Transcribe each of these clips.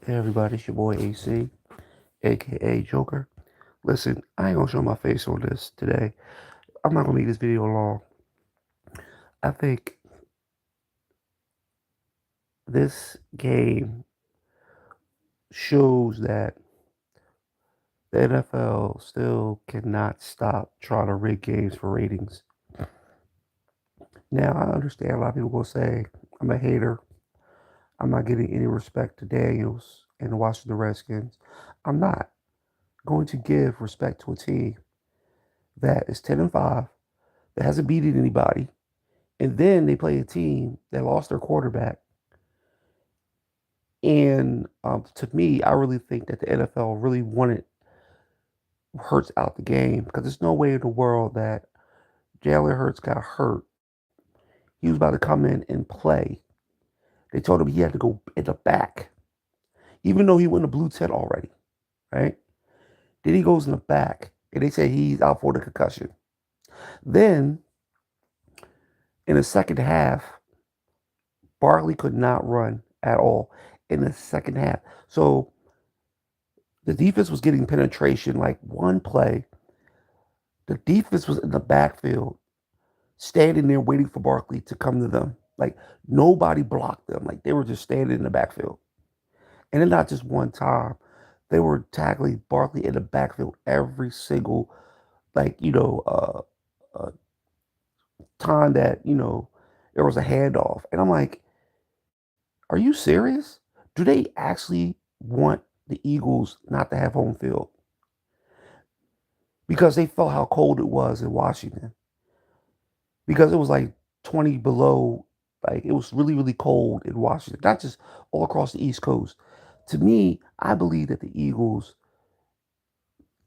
Hey everybody, it's your boy AC, A.K.A. Joker. Listen, I ain't gonna show my face on this today. I'm not gonna make this video long. I think this game shows that the NFL still cannot stop trying to rig games for ratings. Now, I understand a lot of people gonna say, I'm a hater. I'm not getting any respect to Daniels and the Washington Redskins. I'm not going to give respect to a team that is 10-5, that hasn't beaten anybody, and then they play a team that lost their quarterback. And to me, I really think that the NFL really wanted Hurts out the game because there's no way in the world that Jalen Hurts got hurt. He was about to come in and play. They told him he had to go in the back, even though he went to blue tent already, right? Then he goes in the back, and they say he's out for the concussion. Then in the second half, Barkley could not run at all in the second half. So the defense was getting penetration like one play. The defense was in the backfield, standing there waiting for Barkley to come to them. Like nobody blocked them. Like they were just standing in the backfield. And then not just one time. They were tackling Barkley in the backfield every single time that, there was a handoff. And I'm like, are you serious? Do they actually want the Eagles not to have home field? Because they felt how cold it was in Washington. Because it was like 20 below, like it was really, really cold in Washington, not just all across the East Coast. To me, I believe that the Eagles,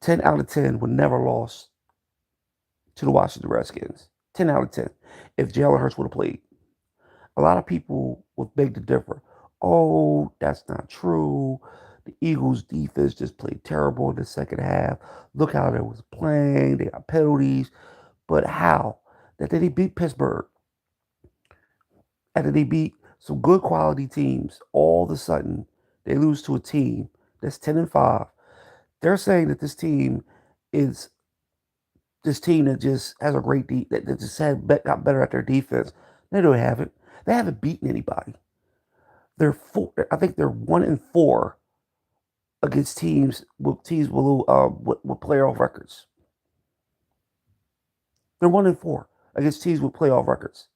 10 out of 10, would never lost to the Washington Redskins. 10 out of 10. If Jalen Hurts would have played. A lot of people would beg to differ. Oh, that's not true. The Eagles defense just played terrible in the second half. Look how they was playing. They got penalties. But how? That they beat Pittsburgh. After they beat some good quality teams, all of a sudden they lose to a team that's 10-5. They're saying that is this team that just has a great that just got better at their defense. They don't have it. They haven't beaten anybody. They're four. I think they're 1-4 against teams with playoff records. They're 1-4 against teams with playoff records.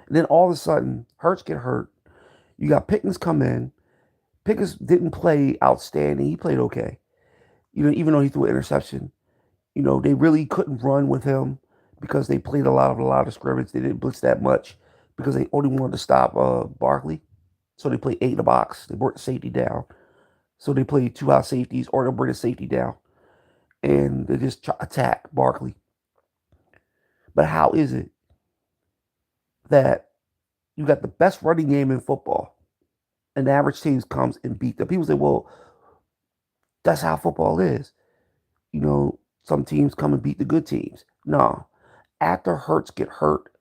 And then all of a sudden, Hurts get hurt. You got Pickens come in. Pickens didn't play outstanding. He played okay. Even though he threw an interception, they really couldn't run with him because they played a lot of scrimmage. They didn't blitz that much because they only wanted to stop Barkley. So they played 8 in the box. They brought the safety down. So they played 2 out safeties or they'll bring the safety down. And they just attack Barkley. But how is it that you got the best running game in football and the average teams comes and beat them? People say, well, that's how football is. Some teams come and beat the good teams. No. After Hurts get hurt,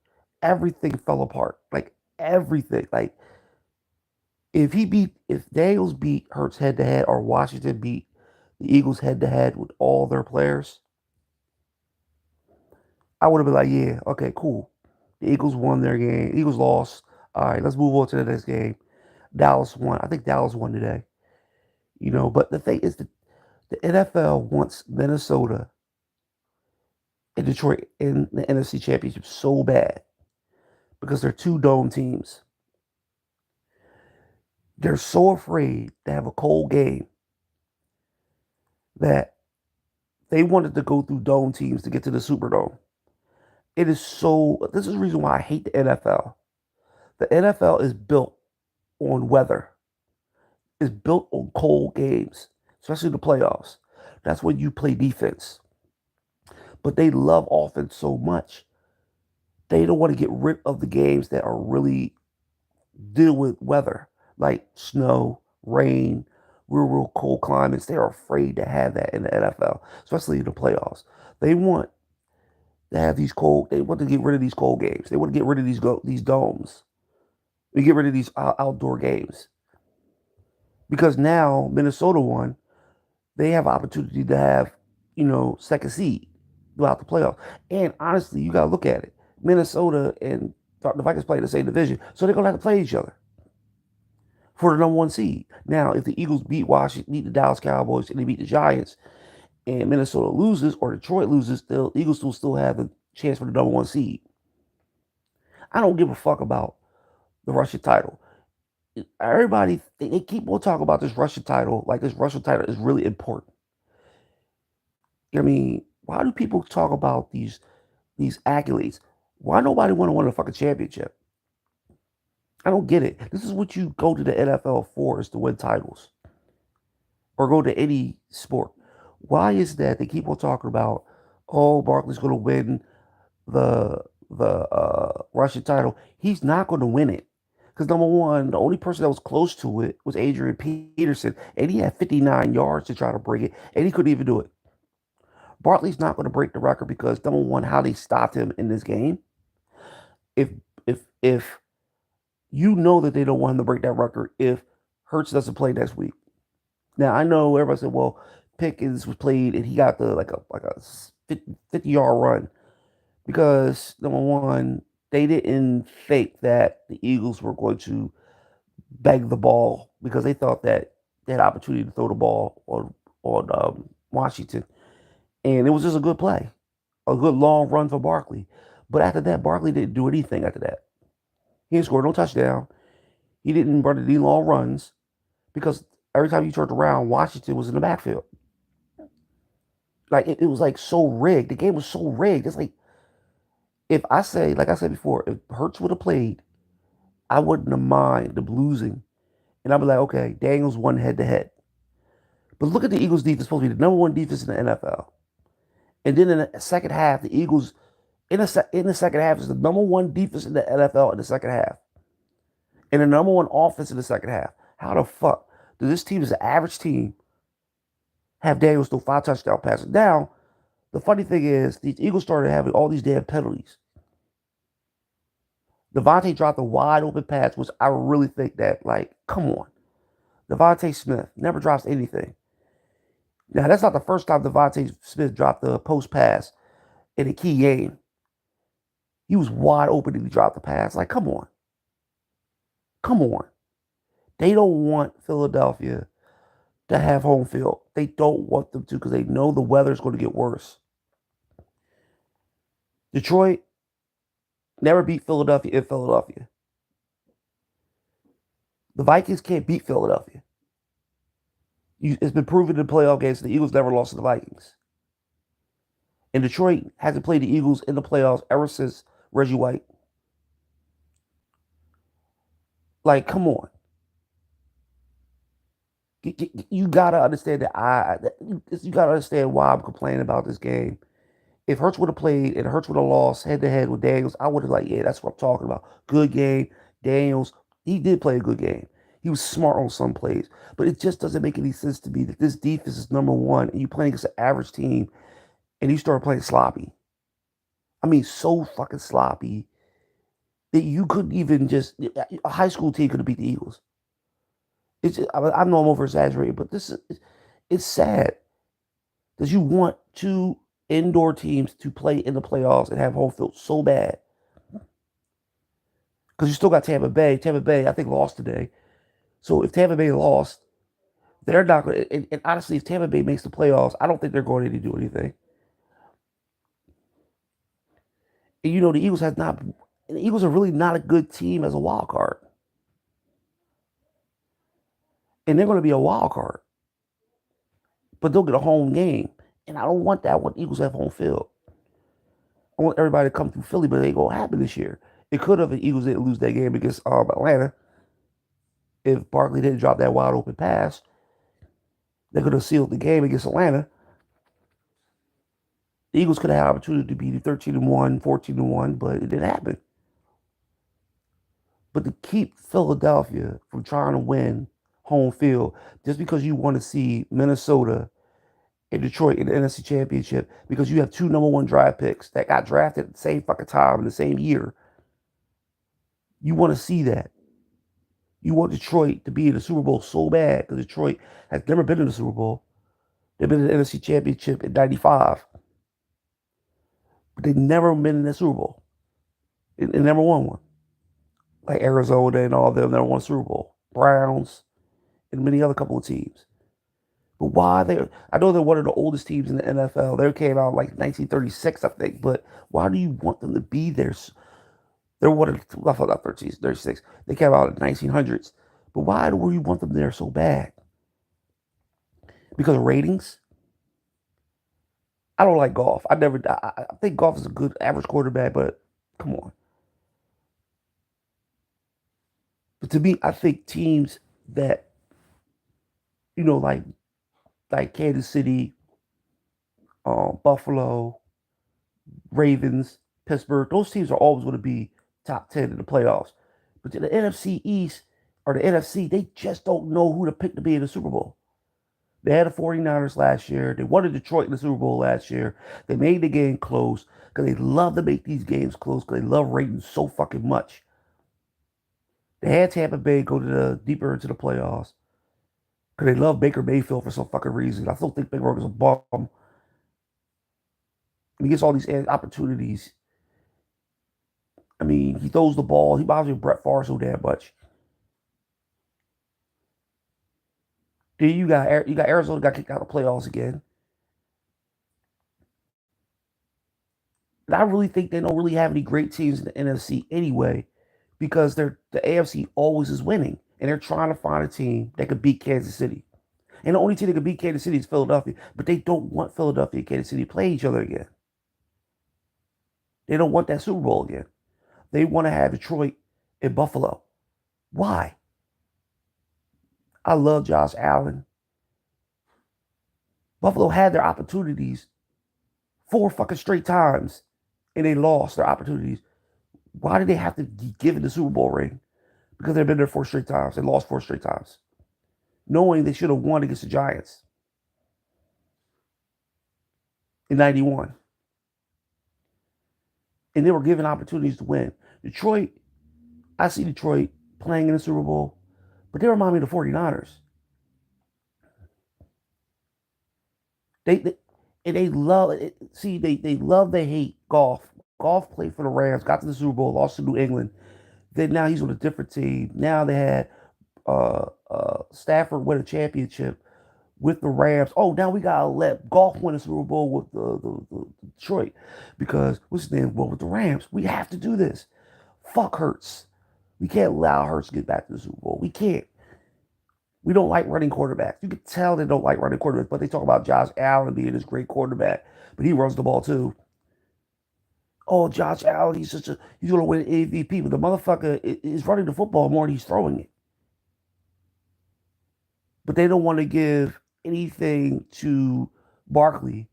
everything fell apart. Like everything. Like if Daniels beat Hurts head to head or Washington beat the Eagles head to head with all their players, I would have been like, yeah, okay, cool. The Eagles won their game. Eagles lost. All right, let's move on to the next game. Dallas won. I think Dallas won today. But the thing is, the NFL wants Minnesota and Detroit in the NFC Championship so bad because they're two dome teams. They're so afraid to have a cold game that they wanted to go through dome teams to get to the Superdome. This is the reason why I hate the NFL. The NFL is built on weather, is built on cold games, especially the playoffs. That's when you play defense. But they love offense so much, they don't want to get rid of the games that are really deal with weather, like snow, rain, real cold climates. They're afraid to have that in the NFL, especially in the playoffs. They want to have these cold. They want to get rid of these cold games. They want to get rid of these domes. We get rid of these outdoor games. because now Minnesota won. They have opportunity to have, second seed throughout the playoffs. And honestly, you got to look at it. Minnesota and the Vikings play in the same division, so they're gonna have to play each other for the number one seed. Now, if the Eagles beat Washington, beat the Dallas Cowboys, and they beat the Giants, and Minnesota loses or Detroit loses, the Eagles will still have a chance for the number one seed. I don't give a fuck about the Russian title. Everybody, they keep on talking about this Russian title, like this Russian title is really important. I mean, why do people talk about these accolades? Why nobody want to win a fucking championship? I don't get it. This is what you go to the NFL for, is to win titles or go to any sport. Why is that they keep on talking about, oh, Barkley's going to win the Russian title? He's not going to win it because number one, the only person that was close to it was Adrian Peterson, and he had 59 yards to try to break it, and he couldn't even do it. Barkley's not going to break the record because number one, how they stopped him in this game. If if you know that they don't want him to break that record if Hurts doesn't play next week. Now I know everybody said, well, Pickens was played and he got the like a 50-yard run because number one, they didn't think that the Eagles were going to bag the ball because they thought that they had opportunity to throw the ball on Washington, and it was just a good play, a good long run for Barkley. But after that, Barkley didn't do anything after that. He didn't score no touchdown. He didn't run any long runs because every time you turned around, Washington was in the backfield. Like it was like so rigged. The game was so rigged. It's like if I say, like I said before, if Hurts would have played, I wouldn't have mind the losing, and I'd be like, okay, Daniels won head to head. But look at the Eagles' defense, supposed to be the number one defense in the NFL, and then in the second half, the Eagles in the second half is the number one defense in the NFL in the second half, and the number one offense in the second half. How the fuck does this team, is an average team, have Daniels throw 5 touchdown passes? Now, the funny thing is, these Eagles started having all these damn penalties. Devontae dropped a wide open pass, which I really think that, like, come on. Devontae Smith never drops anything. Now, that's not the first time Devontae Smith dropped the post pass in a key game. He was wide open and he dropped the pass. Like, come on. Come on. They don't want Philadelphia to have home field. They don't want them to because they know the weather's going to get worse. Detroit never beat Philadelphia in Philadelphia. The Vikings can't beat Philadelphia. It's been proven in playoff games the Eagles never lost to the Vikings. And Detroit hasn't played the Eagles in the playoffs ever since Reggie White. Like, come on. You gotta understand that you gotta understand why I'm complaining about this game. If Hurts would have played and Hurts would have lost head to head with Daniels, I would have like, yeah, that's what I'm talking about. Good game. Daniels, he did play a good game. He was smart on some plays, but it just doesn't make any sense to me that this defense is number one and you playing against an average team and you start playing sloppy. I mean, so fucking sloppy that you couldn't even just, a high school team could have beat the Eagles. I know I'm over exaggerating, but it's sad that you want two indoor teams to play in the playoffs and have home field so bad. Because you still got Tampa Bay. Tampa Bay, I think, lost today. So if Tampa Bay lost, they're not going to. And honestly, if Tampa Bay makes the playoffs, I don't think they're going to do anything. And the Eagles have not. The Eagles are really not a good team as a wild card, and they're going to be a wild card, but they'll get a home game. And I don't want that. I want the Eagles to have home field. I want everybody to come through Philly, but it ain't gonna happen this year. It could have if the Eagles didn't lose that game against Atlanta. If Barkley didn't drop that wide open pass, they could have sealed the game against Atlanta. The Eagles could have had an opportunity to be 13-1, 14-1, but it didn't happen. But to keep Philadelphia from trying to win home field just because you want to see Minnesota and Detroit in the NFC Championship because you have two number one draft picks that got drafted at the same fucking time in the same year. You want to see that. You want Detroit to be in the Super Bowl so bad because Detroit has never been in the Super Bowl. They've been in the NFC Championship in '95, but they've never been in the Super Bowl. They never won one. Like Arizona and all of them never won a Super Bowl. Browns and many other couple of teams. But why they? I know they're one of the oldest teams in the NFL. They came out like 1936, I think. But why do you want them to be there? They're one of the, I thought not 13, 36. They came out in the 1900s. But why do you want them there so bad? Because of ratings? I don't like golf. I think golf is a good average quarterback, but come on. But to me, I think teams that, you know, like Kansas City, Buffalo, Ravens, Pittsburgh, those teams are always going to be top 10 in the playoffs. But in the NFC East or the NFC, they just don't know who to pick to be in the Super Bowl. They had the 49ers last year. They wanted Detroit in the Super Bowl last year. They made the game close because they love to make these games close because they love ratings so fucking much. They had Tampa Bay go to the deeper into the playoffs because they love Baker Mayfield for some fucking reason. I still think Baker is a bum. And he gets all these opportunities. I mean, he throws the ball. He bothers Brett Favre so damn much. Then you got Arizona got kicked out of the playoffs again. And I really think they don't really have any great teams in the NFC anyway, because the AFC always is winning, and they're trying to find a team that could beat Kansas City. And the only team that could beat Kansas City is Philadelphia, but they don't want Philadelphia and Kansas City to play each other again. They don't want that Super Bowl again. They want to have Detroit and Buffalo. Why? I love Josh Allen. Buffalo had their opportunities 4 fucking straight times, and they lost their opportunities. Why did they have to give it the Super Bowl ring? Because they've been there 4 straight times. They lost 4 straight times, knowing they should have won against the Giants in '91. And they were given opportunities to win. Detroit, I see Detroit playing in the Super Bowl, but they remind me of the 49ers. They and they love it. See, they love, they hate golf. Golf played for the Rams, got to the Super Bowl, lost to New England. Then now he's on a different team. Now they had Stafford win a championship with the Rams. Oh, now we gotta let golf win a Super Bowl with the Detroit, because what's his name? Well, with the Rams, we have to do this. Fuck Hurts. We can't allow Hurts to get back to the Super Bowl. We can't. We don't like running quarterbacks. You can tell they don't like running quarterbacks, but they talk about Josh Allen being this great quarterback, but he runs the ball too. Oh, Josh Allen, he's gonna win MVP, but the motherfucker is running the football more than he's throwing it. But they don't want to give anything to Barkley.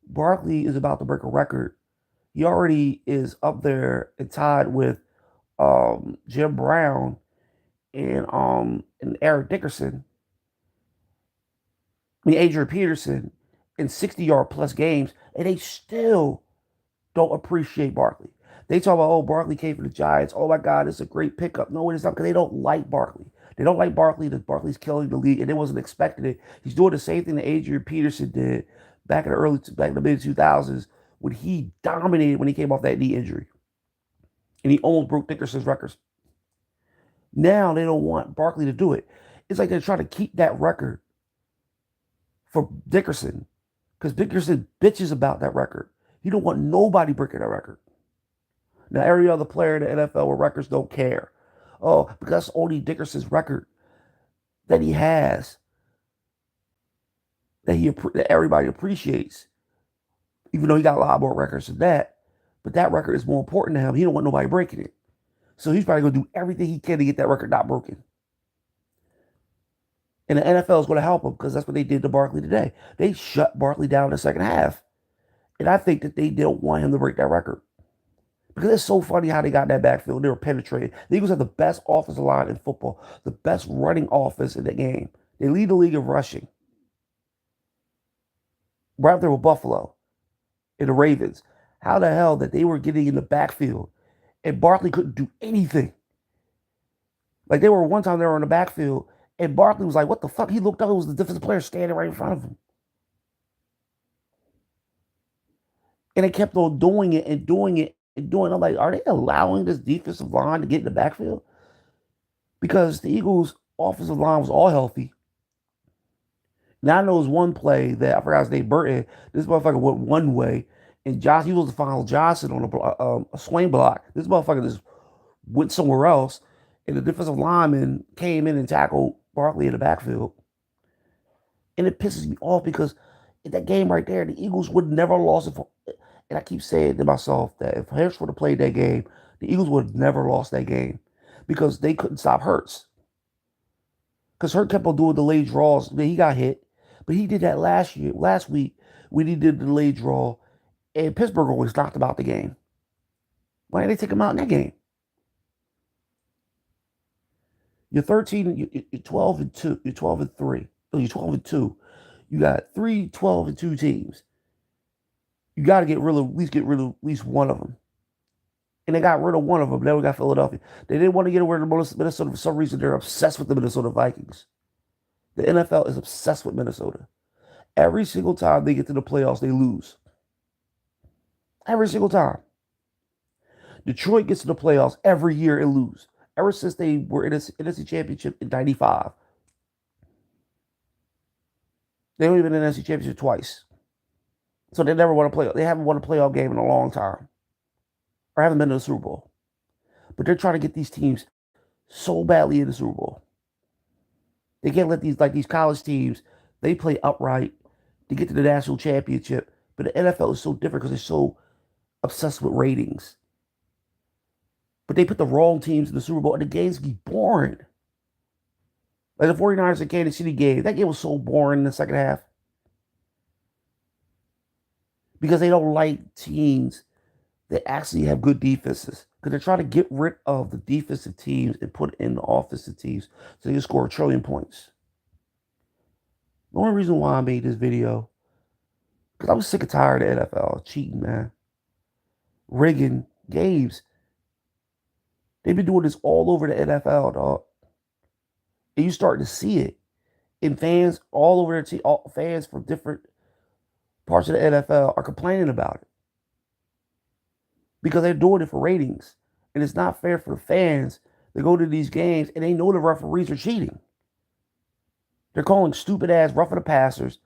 Barkley is about to break a record. He already is up there and tied with Jim Brown and Eric Dickerson. I mean Adrian Peterson in 60-yard plus games, and they still don't appreciate Barkley. They talk about, oh, Barkley came from the Giants. Oh my God, it's a great pickup. No, it is not, because they don't like Barkley. They don't like Barkley. That Barkley's killing the league, and they wasn't expecting it. He's doing the same thing that Adrian Peterson did back in the mid 2000s, when he dominated when he came off that knee injury, and he almost broke Dickerson's records. Now they don't want Barkley to do it. It's like they're trying to keep that record for Dickerson, because Dickerson bitches about that record. He don't want nobody breaking that record. Now, every other player in the NFL with records don't care. Oh, because that's only Dickerson's record that he has, that everybody appreciates, even though he got a lot more records than that. But that record is more important to him. He don't want nobody breaking it. So he's probably going to do everything he can to get that record not broken. And the NFL is going to help him, because that's what they did to Barkley today. They shut Barkley down in the second half. And I think that they don't want him to break that record. Because it's so funny how they got that backfield. They were penetrating. The Eagles have the best offensive line in football, the best running offense in the game. They lead the league in rushing. Right up there with Buffalo and the Ravens. How the hell that they were getting in the backfield and Barkley couldn't do anything? Like they were one time they were in the backfield, and Barkley was like, "What the fuck?" He looked up, it was the defensive player standing right in front of him, and they kept on doing it and doing it and doing it. I'm like, are they allowing this defensive line to get in the backfield? Because the Eagles' offensive line was all healthy. Now I know it was one play that I forgot his name, Burton. This motherfucker went one way, and Josh, he was to follow Johnson on a swing block. This motherfucker just went somewhere else, and the defensive lineman came in and tackled Barkley in the backfield. And it pisses me off because in that game right there, the Eagles would never lost it. And I keep saying to myself that if Hurts would have played that game, the Eagles would have never lost that game because they couldn't stop Hurts. Because Hurt kept on doing delayed draws. He got hit, but he did that last week when he did the delayed draw, and Pittsburgh always knocked him out the game. Why didn't they take him out in that game? You're 13, you're 12 and 2, you're 12 and 3. No, you're 12 and 2. You got 12 and 2 teams. You got to get rid of at least one of them. And they got rid of one of them. Then we got Philadelphia. They didn't want to get rid of Minnesota for some reason. They're obsessed with the Minnesota Vikings. The NFL is obsessed with Minnesota. Every single time they get to the playoffs, they lose. Every single time. Detroit gets to the playoffs every year and lose. Ever since they were in the NFC Championship in '95. They only been in the NFC Championship twice. So they never won a playoff. They haven't won a playoff game in a long time. Or haven't been to the Super Bowl. But they're trying to get these teams so badly in the Super Bowl. They can't let these college teams, they play upright to get to the national championship. But the NFL is so different because they're so obsessed with ratings. But they put the wrong teams in the Super Bowl and the games get boring. Like the 49ers and Kansas City game, that game was so boring in the second half. Because they don't like teams that actually have good defenses. Because they're trying to get rid of the defensive teams and put in the offensive teams so they can score 1 trillion points. The only reason why I made this video, because I was sick and tired of the NFL cheating, man. Rigging games. They've been doing this all over the NFL, dog. And you start to see it. And fans all over their team, fans from different parts of the NFL are complaining about it. Because they're doing it for ratings. And it's not fair for the fans to go to these games and they know the referees are cheating. They're calling stupid ass roughing the passers.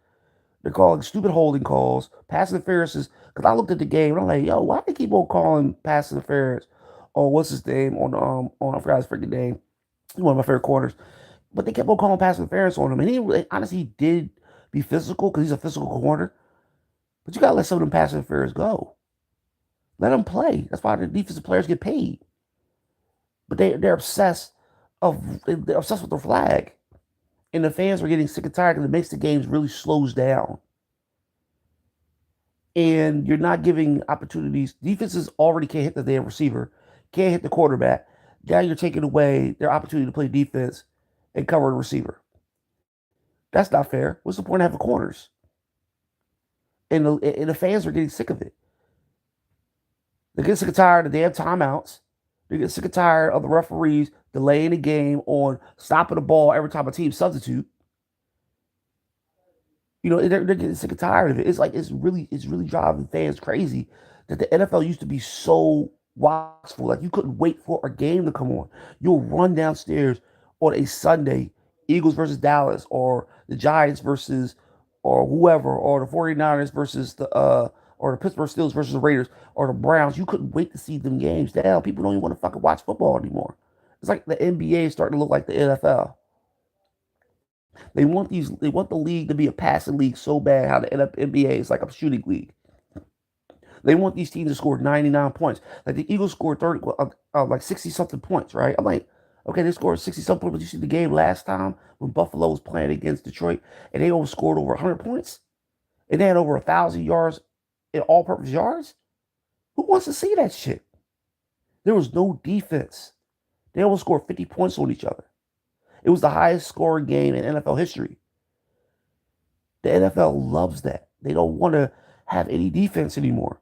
They're calling stupid holding calls, pass interferences. Because I looked at the game and I'm like, yo, why do they keep on calling pass interference? Oh, what's his name on I forgot his freaking name. He's one of my favorite corners. But they kept on calling pass interference on him. And he honestly did be physical because he's a physical corner. But you gotta let some of them pass interference go. Let them play. That's why the defensive players get paid. But they're obsessed with the flag. And the fans are getting sick and tired because it makes the games really slows down. And you're not giving opportunities. Defenses already can't hit the damn receiver, can't hit the quarterback. Now you're taking away their opportunity to play defense and cover the receiver. That's not fair. What's the point of having corners? And the fans are getting sick of it. They get sick and tired of the damn timeouts. They get sick and tired of the referees delaying the game on stopping the ball every time a team substitute. You know, they're getting sick and tired of it. It's like it's really driving fans crazy that the NFL used to be so watchful. Like you couldn't wait for a game to come on. You'll run downstairs on a Sunday, Eagles versus Dallas, or the Giants versus or whoever, or the 49ers versus the or the Pittsburgh Steelers versus the Raiders, or the Browns. You couldn't wait to see them games. Now people don't even want to fucking watch football anymore. It's like the NBA is starting to look like the NFL. They want the league to be a passing league so bad. How the NBA is like a shooting league. They want these teams to score 99 points. Like the Eagles scored 30, like 60 something points, right? I'm like, okay, they scored 60 something points. But you see the game last time when Buffalo was playing against Detroit, and they almost scored over 100 points, and they had over 1,000 yards in all-purpose yards. Who wants to see that shit? There was no defense. They almost scored 50 points on each other. It was the highest scoring game in NFL history. The NFL loves that. They don't want to have any defense anymore.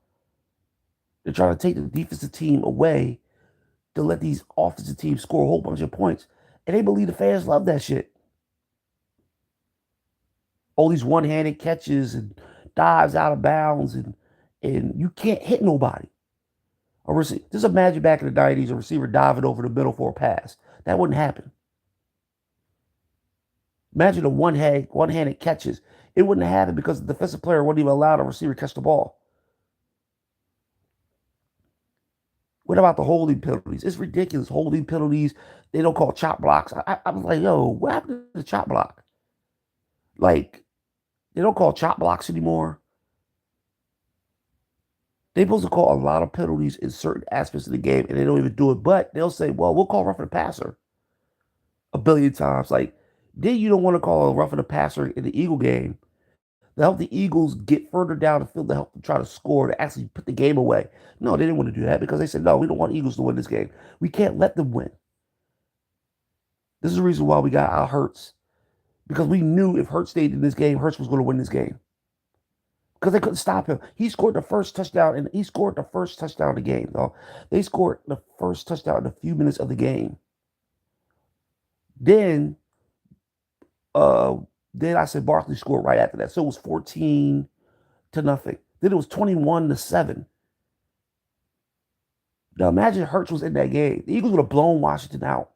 They're trying to take the defensive team away to let these offensive teams score a whole bunch of points. And they believe the fans love that shit. All these one-handed catches and dives out of bounds, and you can't hit nobody. Just imagine back in the 90s, a receiver diving over the middle for a pass. That wouldn't happen. Imagine the one-handed catches. It wouldn't happen because the defensive player wouldn't even allow the receiver to catch the ball. What about the holding penalties? It's ridiculous. Holding penalties. They don't call chop blocks. I was like, yo, what happened to the chop block? Like, they don't call chop blocks anymore. They're supposed to call a lot of penalties in certain aspects of the game, and they don't even do it. But they'll say, well, we'll call roughing the passer a billion times. Like, then you don't want to call a roughing the passer in the Eagle game to help the Eagles get further down the field to help them try to score, to actually put the game away. No, they didn't want to do that because they said, no, we don't want Eagles to win this game. We can't let them win. This is the reason why we got our Hurts. Because we knew if Hurts stayed in this game, Hurts was going to win this game. Because they couldn't stop him. He scored the first touchdown, and he scored the first touchdown of the game, though. They scored the first touchdown in a few minutes of the game. Then, uh, then I said Barkley scored right after that. So it was 14-0. Then it was 21-7. Now imagine Hurts was in that game. The Eagles would have blown Washington out.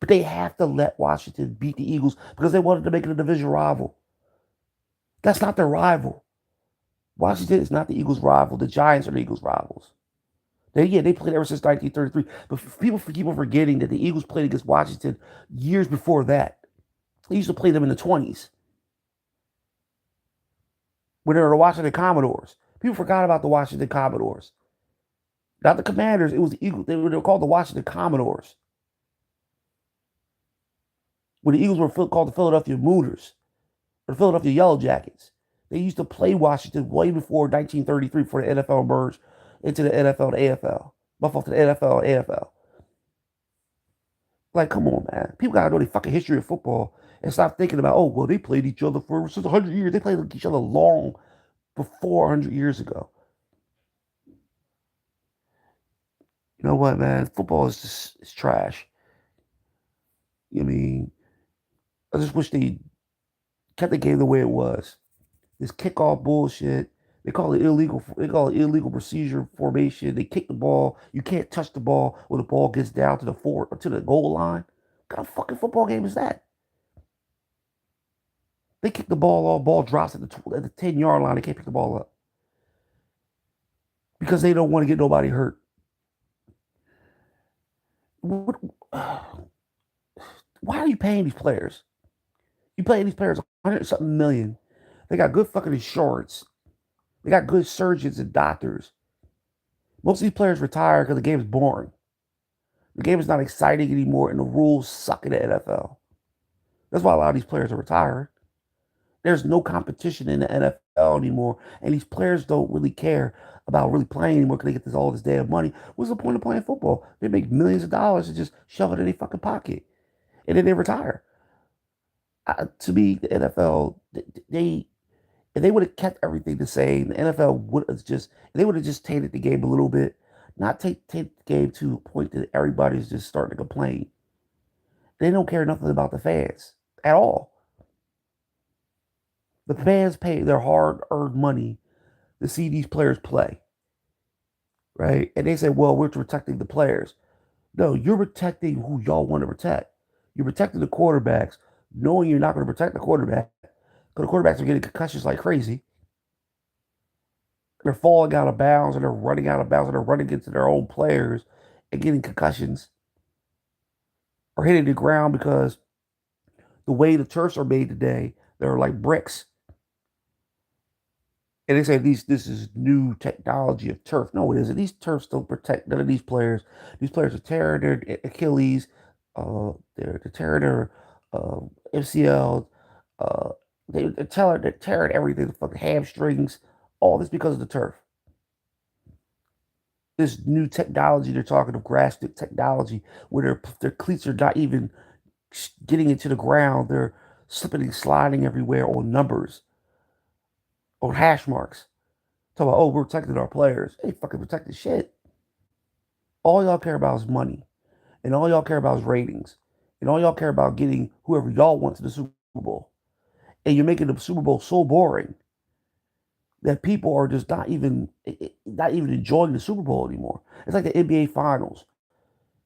But they have to let Washington beat the Eagles because they wanted to make it a division rival. That's not their rival. Washington is not the Eagles' rival. The Giants are the Eagles' rivals. They played ever since 1933. But people keep on forgetting that the Eagles played against Washington years before that. They used to play them in the 20s when they were the Washington Commodores. People forgot about the Washington Commodores. Not the Commanders. It was the Eagles. They were called the Washington Commodores. When the Eagles were called the Philadelphia Mooters or the Philadelphia Yellow Jackets. They used to play Washington way before 1933 before the NFL merged into the NFL and AFL. Buffalo to the NFL and AFL. Like, come on, man. People got to know the fucking history of football and stop thinking about, oh, well, they played each other for since 100 years. They played each other long before 100 years ago. You know what, man? Football is just it's trash. I mean, I just wish they kept the game the way it was. This kickoff bullshit. They call it illegal. They call it illegal procedure formation. They kick the ball. You can't touch the ball when the ball gets down to the goal line. What kind of fucking football game is that? They kick the ball off. Ball drops at the 10-yard line. They can't pick the ball up because they don't want to get nobody hurt. What, why are you paying these players? You paying these players 100 something million. They got good fucking insurance. They got good surgeons and doctors. Most of these players retire because the game is boring. The game is not exciting anymore, and the rules suck in the NFL. That's why a lot of these players are retiring. There's no competition in the NFL anymore, and these players don't really care about really playing anymore because they get all this damn money. What's the point of playing football? They make millions of dollars and just shove it in their fucking pocket, and then they retire. To me, the NFL, they if they would have kept everything the same, the NFL would have just they would have just tainted the game a little bit, not take the game to a point that everybody's just starting to complain. They don't care nothing about the fans at all. The fans pay their hard-earned money to see these players play, right? And they say, well, we're protecting the players. No, you're protecting who y'all want to protect. You're protecting the quarterbacks, knowing you're not going to protect the quarterback because the quarterbacks are getting concussions like crazy. They're falling out of bounds and they're running out of bounds and they're running into their own players and getting concussions or hitting the ground because the way the turfs are made today, they're like bricks. And they say this is new technology of turf. No, it isn't. These turfs don't protect none of these players. These players are tearing their Achilles, they're tearing their MCL, uh, they're tearing everything, the fucking hamstrings, all this because of the turf. This new technology they're talking of grass stick technology where their cleats are not even getting into the ground. They're slipping and sliding everywhere on numbers, on hash marks. Talk about, oh, we're protecting our players. They ain't fucking protecting shit. All y'all care about is money. and all y'all care about is ratings, and all y'all care about getting whoever y'all want to the Super Bowl, and you're making the Super Bowl so boring that people are just not even enjoying the Super Bowl anymore. It's like the NBA Finals.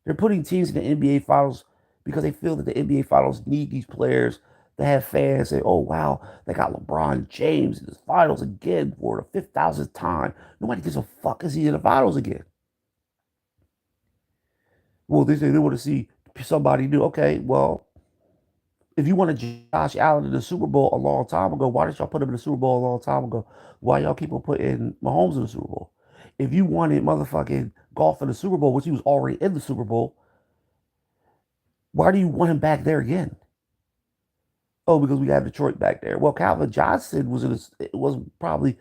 They're putting teams in the NBA Finals because they feel that the NBA Finals need these players to have fans say, "Oh wow, they got LeBron James in the finals again for the 5,000th time." Nobody gives a fuck is he in the finals again. Well, they say they want to see somebody new. Okay, well, if you wanted Josh Allen in the Super Bowl a long time ago, why did y'all put him in the Super Bowl a long time ago? Why y'all keep on putting Mahomes in the Super Bowl? If you wanted motherfucking golf in the Super Bowl, which he was already in the Super Bowl, why do you want him back there again? Oh, because we have Detroit back there. Well, Calvin Johnson was probably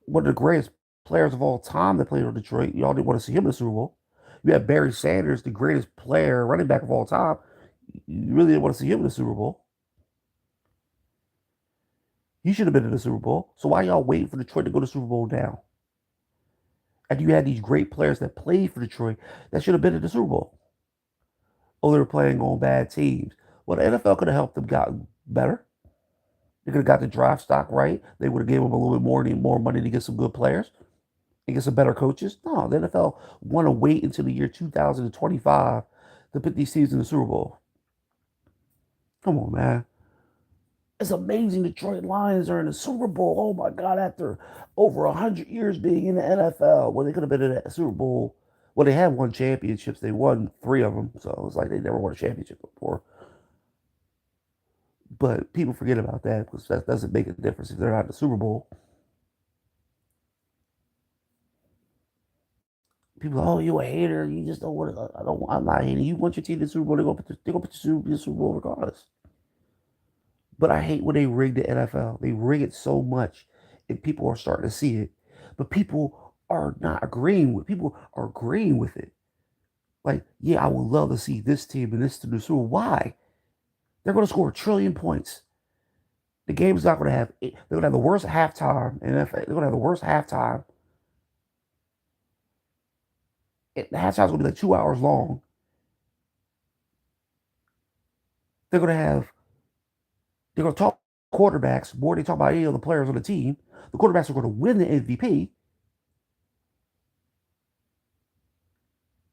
one of the greatest players of all time that played for Detroit. Y'all didn't want to see him in the Super Bowl. You had Barry Sanders, the greatest player, running back of all time. You really didn't want to see him in the Super Bowl. He should have been in the Super Bowl. So why y'all waiting for Detroit to go to the Super Bowl now? And you had these great players that played for Detroit that should have been in the Super Bowl. Oh, they were playing on bad teams. Well, the NFL could have helped them got better. They could have got the draft stock right. They would have gave them a little bit more money to get some good players and get some better coaches. No, the NFL want to wait until the year 2025 to put these teams in the Super Bowl. Come on, man. It's amazing Detroit Lions are in the Super Bowl. Oh my God, after over 100 years being in the NFL. Well, they could have been in the Super Bowl. Well, they had won championships. They won three of them. So it's like they never won a championship before. But people forget about that because that doesn't make a difference if they're not in the Super Bowl. People, oh, you a hater? You just don't want to. I don't. I'm not hating. You want your team to the Super Bowl? They're gonna put the Super Bowl regardless. But I hate when they rig the NFL. They rig it so much, and people are starting to see it. But people are not agreeing with. People are agreeing with it. Like, yeah, I would love to see this team and this to the Super Bowl. Why? They're going to score a trillion points. The game's not going to have. They're going to have the worst halftime in NFL. They're going to have the worst halftime. The halftime's going to be like 2 hours long. They're going to have. They're going to talk quarterbacks more than they talk about any of the players on the team. The quarterbacks are going to win the MVP.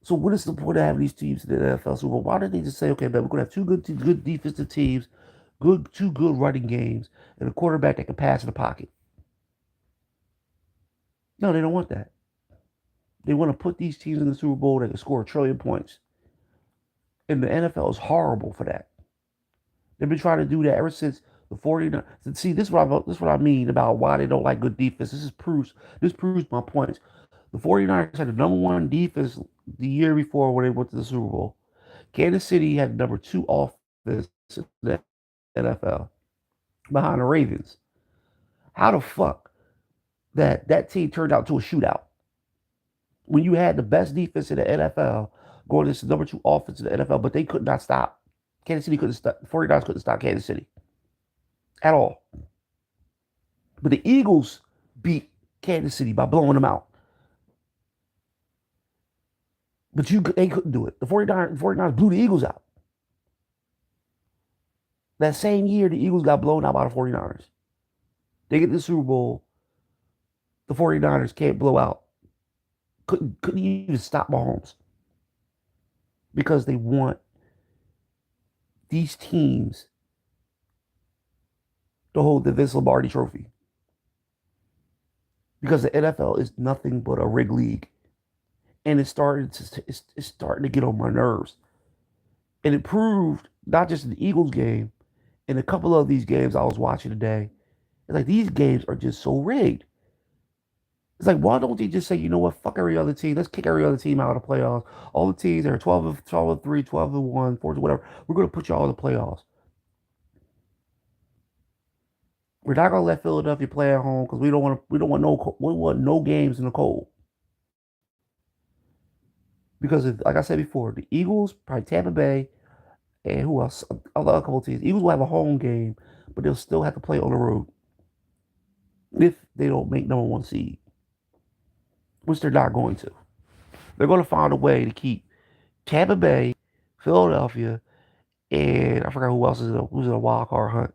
So what is the point of having these teams in the NFL Super Bowl? Why did they just say, okay, man, we're going to have good defensive teams, two good running games, and a quarterback that can pass in the pocket? No, they don't want that. They want to put these teams in the Super Bowl that can score a trillion points. And the NFL is horrible for that. They've been trying to do that ever since the 49ers. See, this is what I mean about why they don't like good defense. This proves my points. The 49ers had the number one defense the year before when they went to the Super Bowl. Kansas City had the number two offense in the NFL behind the Ravens. How the fuck that team turned out to a shootout when you had the best defense in the NFL going against the number two offense in the NFL, but they could not stop. Kansas City couldn't stop. 49ers couldn't stop Kansas City at all. But the Eagles beat Kansas City by blowing them out. But they couldn't do it. The 49ers blew the Eagles out. That same year, the Eagles got blown out by the 49ers. They get the Super Bowl. The 49ers can't blow out. Couldn't even stop Mahomes because they want these teams to hold the Vince Lombardi trophy. Because the NFL is nothing but a rig league. And it's starting to get on my nerves. And it proved not just in the Eagles game, in a couple of these games I was watching today. It's like these games are just so rigged. It's like, why don't they just say, you know what, fuck every other team. Let's kick every other team out of the playoffs. All the teams that are 12-3, 12-1, 14, whatever. We're going to put y'all in the playoffs. We're not going to let Philadelphia play at home because we want no games in the cold. Because like I said before, the Eagles, probably Tampa Bay, and who else? Other couple of teams. Eagles will have a home game, but they'll still have to play on the road if they don't make number one seed, which they're not going to. They're going to find a way to keep Tampa Bay, Philadelphia, and I forgot who else is who's in a wild card hunt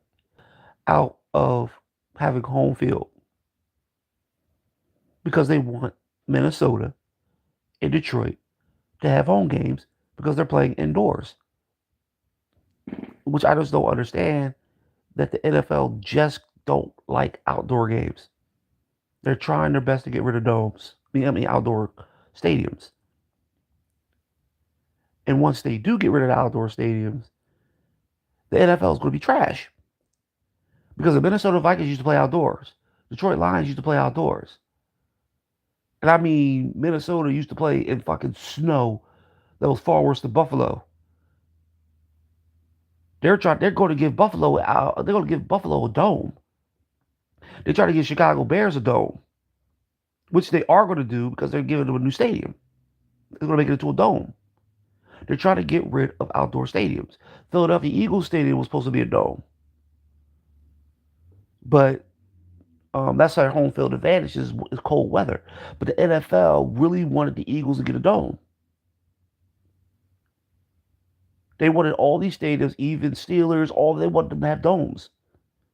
out of having home field because they want Minnesota and Detroit to have home games because they're playing indoors, which I just don't understand that the NFL just don't like outdoor games. They're trying their best to get rid of domes. I mean outdoor stadiums. And once they do get rid of the outdoor stadiums, the NFL is going to be trash because the Minnesota Vikings used to play outdoors. Detroit Lions used to play outdoors. And I mean, Minnesota used to play in fucking snow that was far worse than Buffalo. They're going to give Buffalo out. They're going to give Buffalo a dome. They try to give Chicago Bears a dome, which they are going to do because they're giving them a new stadium. They're going to make it into a dome. They're trying to get rid of outdoor stadiums. Philadelphia Eagles Stadium was supposed to be a dome, but that's our home field advantage is cold weather. But the NFL really wanted the Eagles to get a dome. They wanted all these stadiums, even Steelers, all they wanted them to have domes.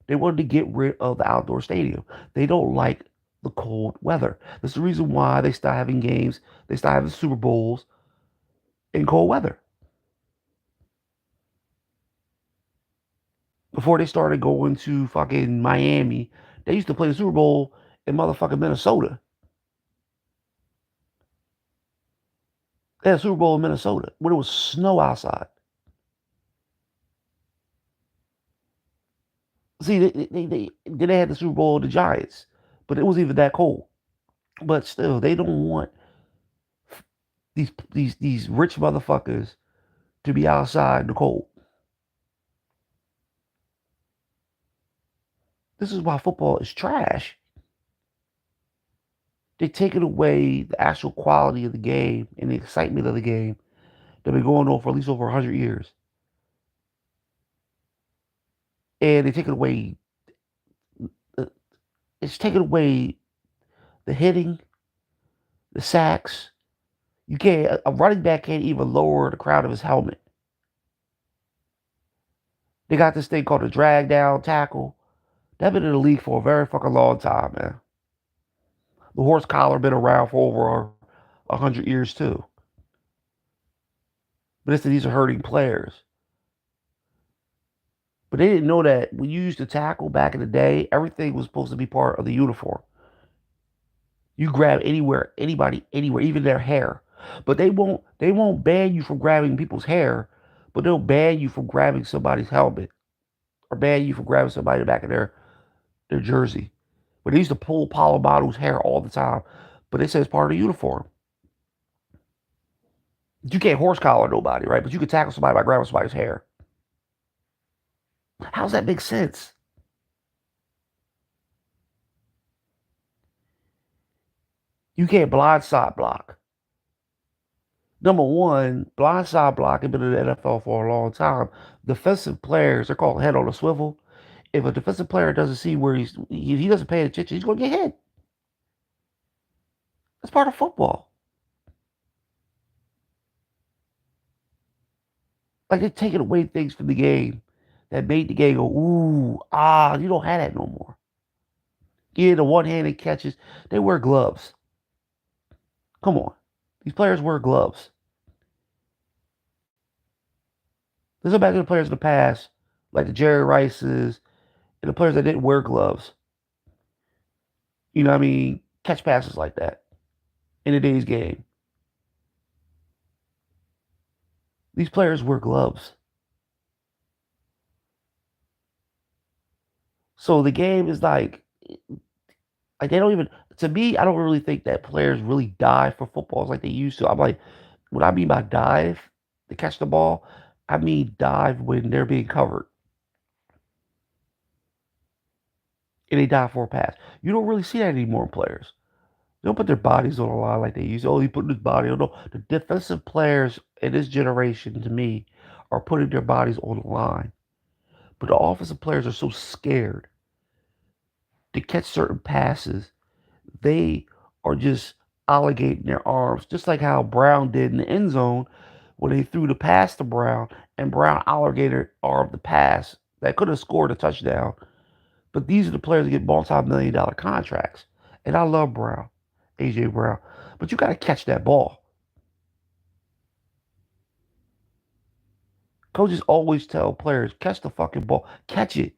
They wanted to get rid of the outdoor stadium. They don't like the cold weather. That's the reason why they start having games. They start having Super Bowls in cold weather. Before they started going to fucking Miami, they used to play the Super Bowl in motherfucking Minnesota. They had a Super Bowl in Minnesota when it was snow outside. See, then they had the Super Bowl with the Giants, but it wasn't even that cold. But still, they don't want these rich motherfuckers to be outside in the cold. This is why football is trash. They're taking away the actual quality of the game and the excitement of the game that been going on for at least over 100 years. And they take it away. It's taking away the hitting, the sacks. You can't. A running back can't even lower the crown of his helmet. They got this thing called a drag down tackle. They've been in the league for a very fucking long time, man. The horse collar been around for over 100 years too. But it's that these are hurting players. But they didn't know that when you used to tackle back in the day, everything was supposed to be part of the uniform. You grab anywhere, anybody, anywhere, even their hair. But they won't ban you from grabbing people's hair, but they'll ban you from grabbing somebody's helmet or ban you from grabbing somebody back in their jersey. But they used to pull Palomado's hair all the time. But they say it's part of the uniform. You can't horse collar nobody, right? But you can tackle somebody by grabbing somebody's hair. How does that make sense? You can't blindside block. Number one, blindside block has been in the NFL for a long time. Defensive players, they're called head on a swivel. If a defensive player doesn't see where he doesn't pay attention, he's going to get hit. That's part of football. Like they're taking away things from the game that made the game go, ooh, ah, you don't have that no more. Yeah, the one-handed catches, they wear gloves. Come on. These players wear gloves. Let's go back to the players in the past, like the Jerry Rices and the players that didn't wear gloves. You know what I mean? Catch passes like that in today's game. These players wear gloves. So the game is like they don't even to me, I don't really think that players really dive for footballs like they used to. I'm like, what I mean by dive to catch the ball, I mean dive when they're being covered and they dive for a pass. You don't really see that anymore in players. They don't put their bodies on the line like they used to. Oh, he put his body on. No, the defensive players in this generation, to me, are putting their bodies on the line. But the offensive players are so scared to catch certain passes. They are just alligating their arms, just like how Brown did in the end zone when they threw the pass to Brown and Brown alligator armed the pass that could have scored a touchdown. But these are the players that get multi-million-dollar contracts. And I love Brown, A.J. Brown. But you got to catch that ball. Coaches always tell players, catch the fucking ball. Catch it.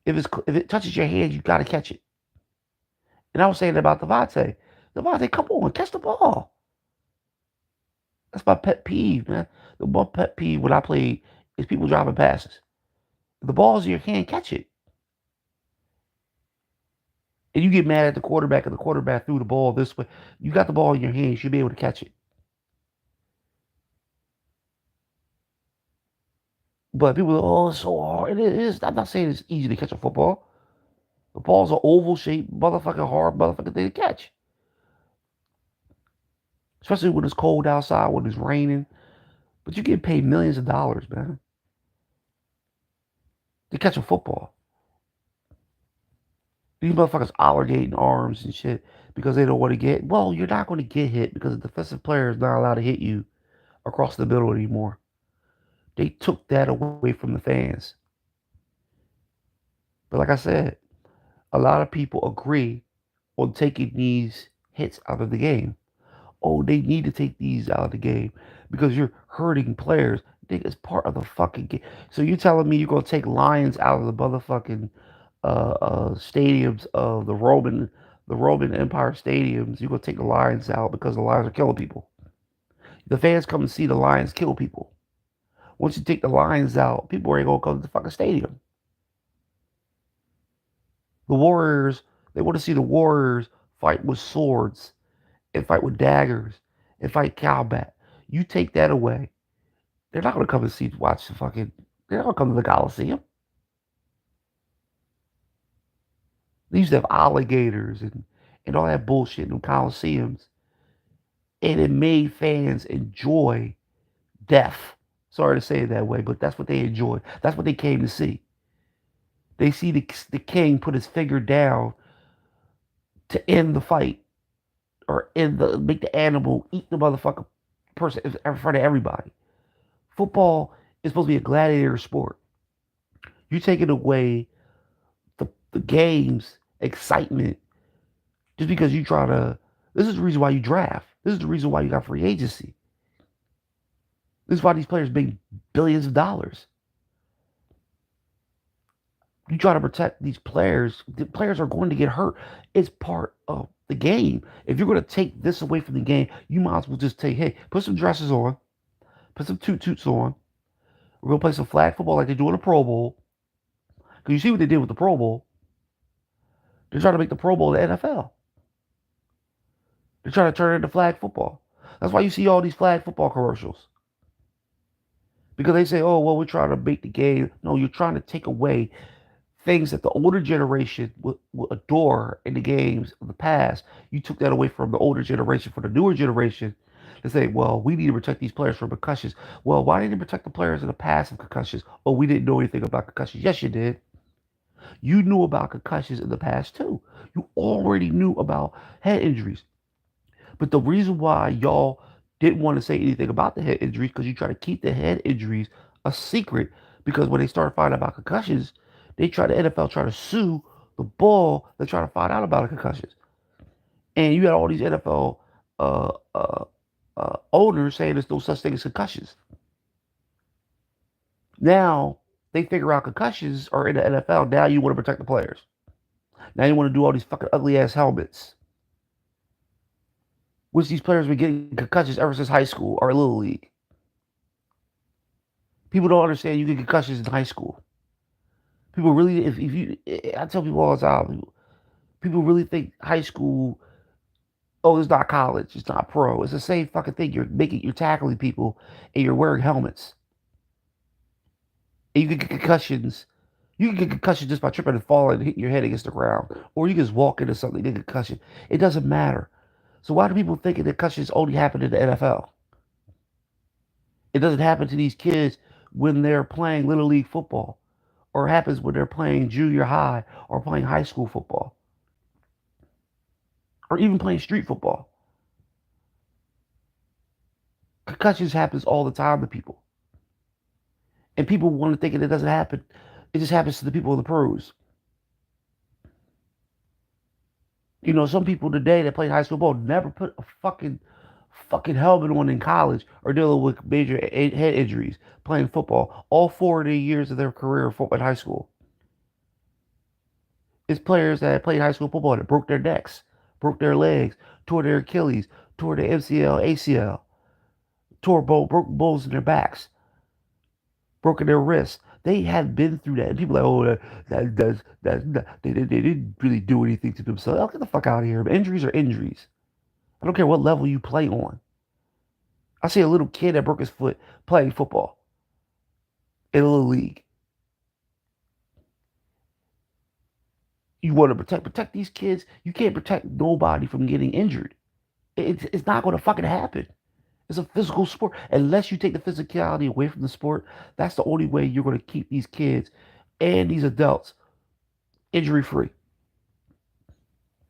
If it touches your hand, you got to catch it. And I was saying about Devontae. Devontae, come on, catch the ball. That's my pet peeve, man. The one pet peeve when I played is people dropping passes. If the ball's in your hand, catch it. And you get mad at the quarterback and the quarterback threw the ball this way. You got the ball in your hand, you should be able to catch it. But people, oh, it's so hard. It is. I'm not saying it's easy to catch a football. The ball's an oval shaped, motherfucking hard, motherfucking thing to catch. Especially when it's cold outside, when it's raining. But you get paid millions of dollars, man, to catch a football. These motherfuckers alligating arms and shit because they don't want to get. Well, you're not going to get hit because the defensive player is not allowed to hit you across the middle anymore. They took that away from the fans. But like I said, a lot of people agree on taking these hits out of the game. Oh, they need to take these out of the game because you're hurting players. I think it's part of the fucking game. So you're telling me you're gonna take lions out of the motherfucking stadiums of the Roman Empire stadiums? You're gonna take the lions out because the lions are killing people. The fans come and see the lions kill people. Once you take the lions out, people ain't gonna come to the fucking stadium. The Warriors, they want to see the Warriors fight with swords and fight with daggers and fight combat. You take that away, they're not gonna come and watch the fucking. They're not gonna come to the Coliseum. They used to have alligators and all that bullshit in the Coliseums, and it made fans enjoy death. Sorry to say it that way, but that's what they enjoyed. That's what they came to see. They see the king put his finger down to end the fight or end the make the animal eat the motherfucker person in front of everybody. Football is supposed to be a gladiator sport. You're taking away the game's excitement just because you try to. This is the reason why you draft. This is the reason why you got free agency. This is why these players make billions of dollars. You try to protect these players. The players are going to get hurt. It's part of the game. If you're going to take this away from the game, you might as well just take, hey, put some dresses on, put some tutus on. We're going to play some flag football like they do in the Pro Bowl. Because you see what they did with the Pro Bowl. They're trying to make the Pro Bowl the NFL. They're trying to turn it into flag football. That's why you see all these flag football commercials. Because they say, oh, well, we're trying to make the game. No, you're trying to take away things that the older generation would adore in the games of the past. You took that away from the older generation for the newer generation to say, well, we need to protect these players from concussions. Well, why didn't you protect the players in the past of concussions? Oh, we didn't know anything about concussions. Yes, you did. You knew about concussions in the past too. You already knew about head injuries. But the reason why y'all didn't want to say anything about the head injuries because you try to keep the head injuries a secret because when they start finding out about concussions, the NFL try to sue the ball that try to find out about the concussions. And you had all these NFL uh, uh, owners saying there's no such thing as concussions. Now they figure out concussions are in the NFL. Now you want to protect the players. Now you want to do all these fucking ugly ass helmets, which these players been getting concussions ever since high school or little league. People don't understand you get concussions in high school. People really, if you, I tell people all the time, people really think high school, oh, it's not college, it's not pro. It's the same fucking thing. You're tackling people and you're wearing helmets. And you can get concussions. You can get concussions just by tripping and falling and hitting your head against the ground. Or you can just walk into something and get a concussion. It doesn't matter. So why do people think that concussions only happen in the NFL? It doesn't happen to these kids when they're playing Little League football. Or happens when they're playing junior high or playing high school football. Or even playing street football. Concussions happens all the time to people. And people want to think that it doesn't happen. It just happens to the people in the pros. You know, some people today that play high school ball never put a fucking helmet on in college or dealing with major head injuries playing football all 40 years of their career in high school. It's players that played high school football that broke their necks, broke their legs, tore their Achilles, tore their MCL, ACL, broke bones in their backs, broken their wrists. They had been through that. And people are like, oh, they didn't really do anything to themselves. Oh, get the fuck out of here. Injuries are injuries. I don't care what level you play on. I see a little kid that broke his foot playing football in a little league. You want to protect these kids. You can't protect nobody from getting injured. It's not going to fucking happen. It's a physical sport. Unless you take the physicality away from the sport, that's the only way you're going to keep these kids and these adults injury free.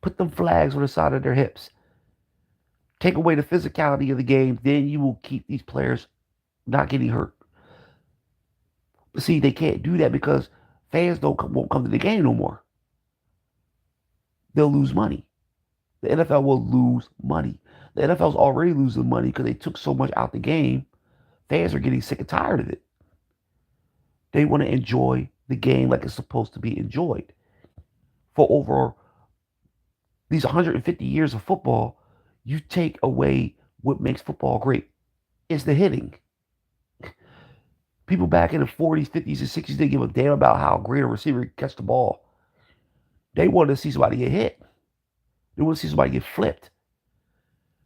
Put them flags on the side of their hips. Take away the physicality of the game, then you will keep these players not getting hurt. But see, they can't do that because fans won't come to the game no more. They'll lose money. The NFL will lose money. The NFL's already losing money because they took so much out the game. Fans are getting sick and tired of it. They want to enjoy the game like it's supposed to be enjoyed. For over these 150 years of football, you take away what makes football great. It's the hitting. People back in the 40s, 50s, and 60s didn't give a damn about how great a receiver could catch the ball. They wanted to see somebody get hit. They wanted to see somebody get flipped.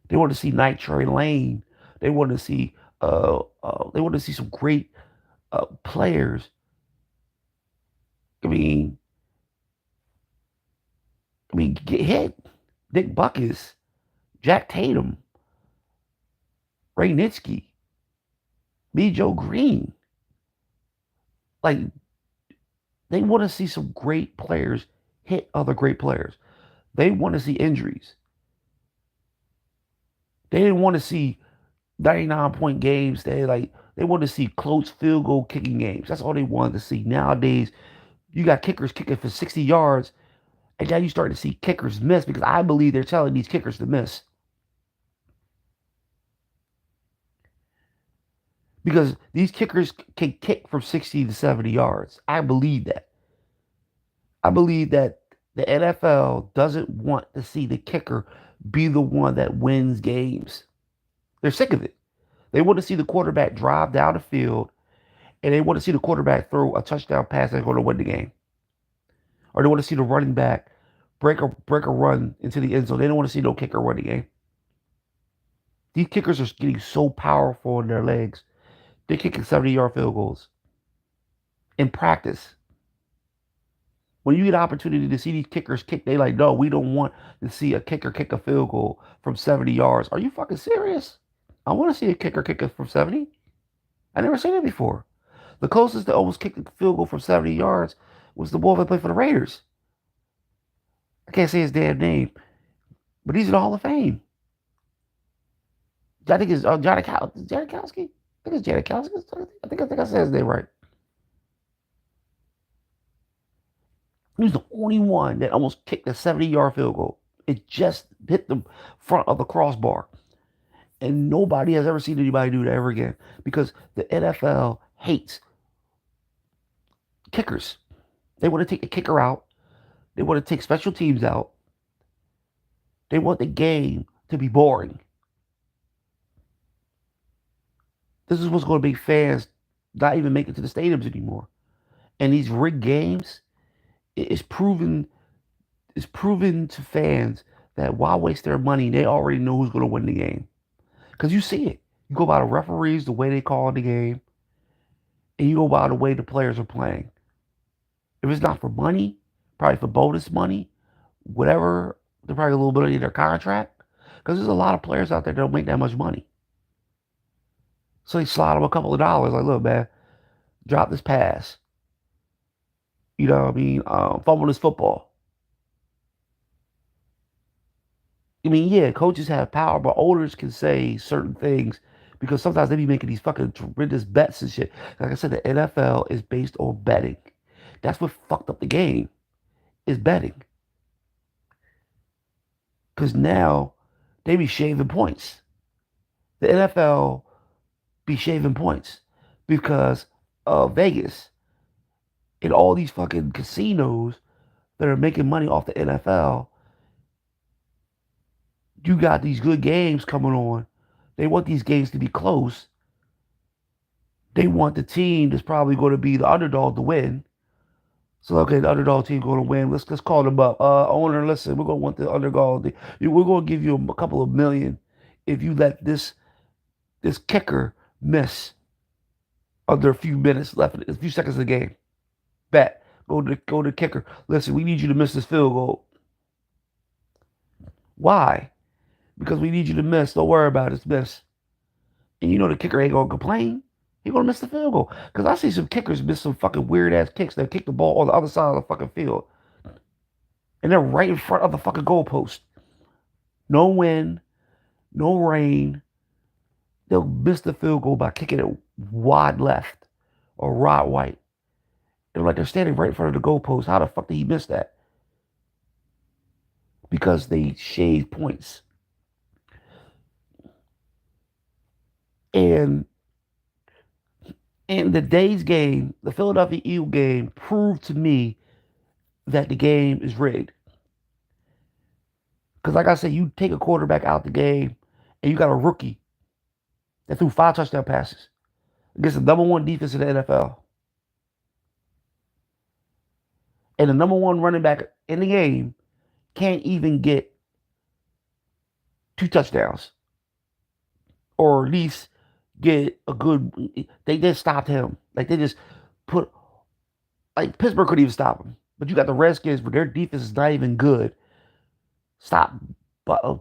They wanted to see Night Train Lane. They wanted to see some great players. I mean, get hit. Dick Buckus, Jack Tatum, Ray Nitsky, B. Joe Green. Like, they want to see some great players hit other great players. They want to see injuries. They didn't want to see 99-point games. They want to see close field goal kicking games. That's all they wanted to see. Nowadays, you got kickers kicking for 60 yards, and now you start to see kickers miss because I believe they're telling these kickers to miss. Because these kickers can kick from 60 to 70 yards. I believe that. I believe that the NFL doesn't want to see the kicker be the one that wins games. They're sick of it. They want to see the quarterback drive down the field, and they want to see the quarterback throw a touchdown pass that's going to win the game. Or they want to see the running back break a run into the end zone. They don't want to see no kicker win the game. These kickers are getting so powerful in their legs. They're kicking 70-yard field goals in practice. When you get an opportunity to see these kickers kick, they like, no, we don't want to see a kicker kick a field goal from 70 yards. Are you fucking serious? I want to see a kicker kick it from 70. I never seen it before. The closest that almost kicked a field goal from 70 yards was the boy that played for the Raiders. I can't say his damn name, but he's in the Hall of Fame. I think it's Janikowski. I think it's Janikowski. I think I said his name right. He was the only one that almost kicked a 70-yard field goal. It just hit the front of the crossbar. And nobody has ever seen anybody do that ever again because the NFL hates kickers. They want to take the kicker out. They want to take special teams out. They want the game to be boring. This is what's going to make fans not even make it to the stadiums anymore. And these rigged games, it's proven to fans that why waste their money? They already know who's going to win the game. Because you see it. You go by the referees, the way they call the game, and you go by the way the players are playing. If it's not for money, probably for bonus money, whatever, they're probably a little bit in their contract. Because there's a lot of players out there that don't make that much money. So they slide them a couple of dollars. Like, look, man, drop this pass. You know what I mean? Fumble this football. I mean, yeah, coaches have power, but owners can say certain things because sometimes they be making these fucking tremendous bets and shit. Like I said, the NFL is based on betting. That's what fucked up the game is betting. Because now they be shaving points. The NFL be shaving points because of Vegas and all these fucking casinos that are making money off the NFL. You got these good games coming on. They want these games to be close. They want the team that's probably going to be the underdog to win. So okay, the underdog team going to win. Let's call them up. Owner, listen, we're going to want the underdog. We're going to give you a couple of million if you let this kicker miss under a few minutes left, a few seconds of the game. Bet. Go to kicker. Listen, we need you to miss this field goal. Why? Because we need you to miss. Don't worry about it. It's miss. And you know the kicker ain't gonna complain. He gonna miss the field goal. Because I see some kickers miss some fucking weird ass kicks. They kick the ball on the other side of the fucking field. And they're right in front of the fucking goalpost. No wind, no rain. They'll miss the field goal by kicking it wide left or wide right. They're like they're standing right in front of the goalpost. How the fuck did he miss that? Because they shave points. And in the day's game, the Philadelphia Eagle game proved to me that the game is rigged. Because like I said, you take a quarterback out the game and you got a rookie that threw 5 touchdown passes against the number one defense in the NFL. And the number one running back in the game can't even get 2 touchdowns. Or at least get a good they just stopped him. Like they just put like Pittsburgh couldn't even stop him. But you got the Redskins, but their defense is not even good. Stop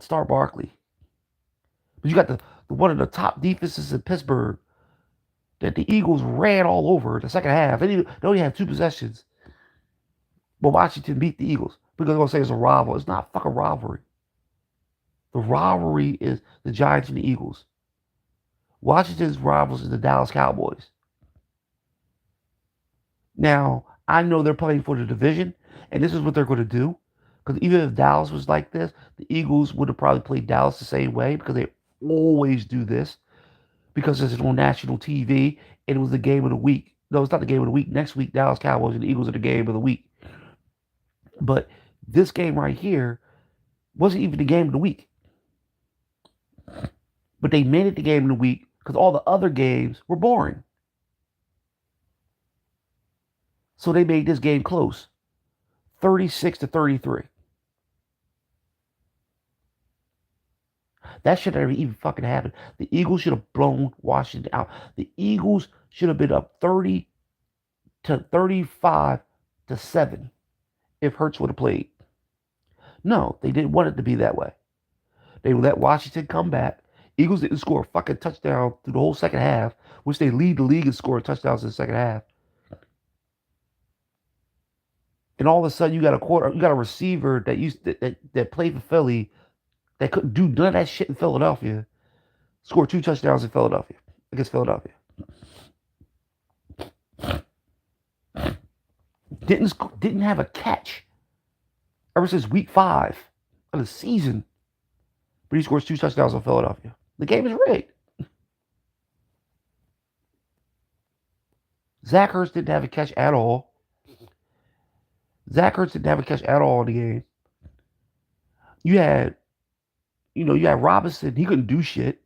start Barkley. But you got the one of the top defenses in Pittsburgh that the Eagles ran all over the second half. They only had 2 possessions. But Washington beat the Eagles. Because they're gonna say it's a rival. It's not a fucking rivalry. The rivalry is the Giants and the Eagles. Washington's rivals is the Dallas Cowboys. Now, I know they're playing for the division, and this is what they're going to do. Because even if Dallas was like this, the Eagles would have probably played Dallas the same way because they always do this because it's on national TV and it was the game of the week. No, it's not the game of the week. Next week, Dallas Cowboys and the Eagles are the game of the week. But this game right here wasn't even the game of the week. But they made it the game of the week because all the other games were boring. So they made this game close, 36-33. That should have even fucking happened. The Eagles should have blown Washington out. The Eagles should have been up 30-35-7 if Hurts would have played. No, they didn't want it to be that way. They let Washington come back. Eagles didn't score a fucking touchdown through the whole second half, which they lead the league in scoring touchdowns in the second half. And all of a sudden, you got a receiver that played for Philly that couldn't do none of that shit in Philadelphia. Scored 2 touchdowns in Philadelphia against Philadelphia. Didn't have a catch ever since week 5 of the season, but he scores 2 touchdowns on Philadelphia. The game is rigged. Zach Ertz didn't have a catch at all. Zach Ertz didn't have a catch at all in the game. You had Robinson. He couldn't do shit.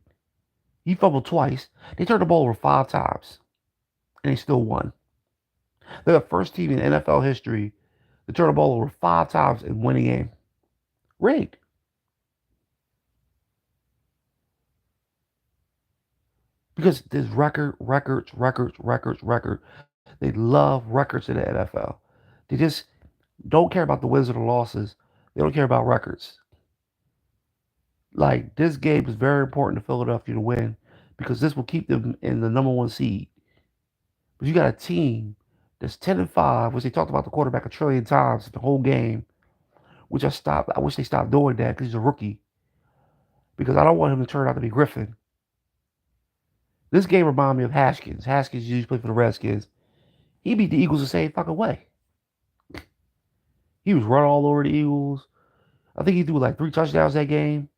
He fumbled twice. They turned the ball over 5 times, and they still won. They're the first team in NFL history to turn the ball over 5 times and win a game. Rigged. Because there's records. They love records in the NFL. They just don't care about the wins or the losses. They don't care about records. Like, this game is very important to Philadelphia to win because this will keep them in the number one seed. But you got a team that's 10-5, which they talked about the quarterback a trillion times the whole game, which I wish they stopped doing that because he's a rookie. Because I don't want him to turn out to be Griffin. This game reminded me of Haskins. Haskins used to play for the Redskins. He beat the Eagles the same fucking way. He was running all over the Eagles. I think he threw like 3 touchdowns that game.